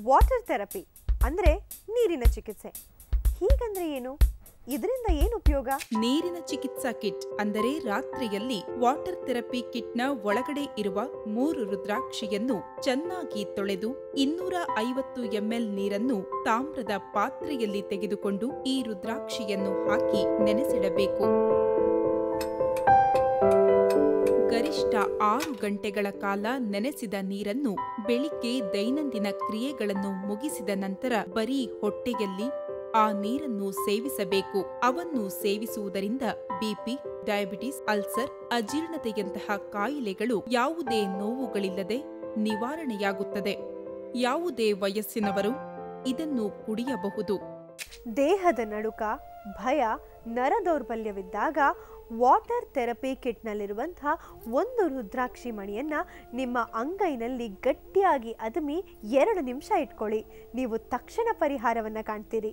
Water therapy ಅಂದರೆ ನೀರಿನ ಚಿಕಿತ್ಸೆ. ಹೀಗಂದ್ರೆ ಏನು? ಇದರಿಂದ ಏನು ಉಪಯೋಗ? ನೀರಿನ ಚಿಕಿತ್ಸಾ ಕಿಟ್ ಅಂದರೆ ರಾತ್ರಿಯಲ್ಲಿ ವಾಟರ್ ಥೆರಪಿ ಕಿಟ್ನ ಒಳಗಡೆ ಇರುವ 3 ರುದ್ರಾಕ್ಷಿಯನ್ನು ಚೆನ್ನಾಗಿ ತೊಳೆದು 250 ml ನೀರನ್ನು ತಾಮ್ರದ ಪಾತ್ರೆಯಲ್ಲಿ ತೆಗೆದುಕೊಂಡು ಈ ರುದ್ರಾಕ್ಷಿಯನ್ನು ಹಾಕಿ ನೆನೆಸಿಡಬೇಕು. ಗರಿಷ್ಠ 6 ಗಂಟೆಗಳ ಕಾಲ ನೆನೆಸಿದ ನೀರನ್ನು ಬೆಳಿಗ್ಗೆ ದೈನಂದಿನ ಕ್ರಿಯೆಗಳನ್ನು ಮುಗಿಸಿದ ನಂತರ ಬರೀ ಹೊಟ್ಟೆಯಲ್ಲಿ ಆ ನೀರನ್ನು ಸೇವಿಸಬೇಕು. ಅವನ್ನು ಸೇವಿಸುವುದರಿಂದ ಬಿಪಿ, ಡಯಾಬಿಟಿಸ್, ಅಲ್ಸರ್, ಅಜೀರ್ಣತೆಯಂತಹ ಕಾಯಿಲೆಗಳು ಯಾವುದೇ ನೋವುಗಳಿಲ್ಲದೆ ನಿವಾರಣೆಯಾಗುತ್ತದೆ. ಯಾವುದೇ ವಯಸ್ಸಿನವರು ಇದನ್ನು ಕುಡಿಯಬಹುದು. ದೇಹದ ನಡುಕ, ಭಯ, ನರದೌರ್ಬಲ್ಯವಿದ್ದಾಗ ವಾಟರ್ ಥೆರಪಿ ಕಿಟ್ನಲ್ಲಿರುವಂತಹ 1 ರುದ್ರಾಕ್ಷಿ ಮಣಿಯನ್ನ ನಿಮ್ಮ ಅಂಗೈನಲ್ಲಿ ಗಟ್ಟಿಯಾಗಿ ಅದುಮಿ 2 ನಿಮಿಷ ಇಟ್ಕೊಳ್ಳಿ. ನೀವು ತಕ್ಷಣ ಪರಿಹಾರವನ್ನ ಕಾಣ್ತೀರಿ.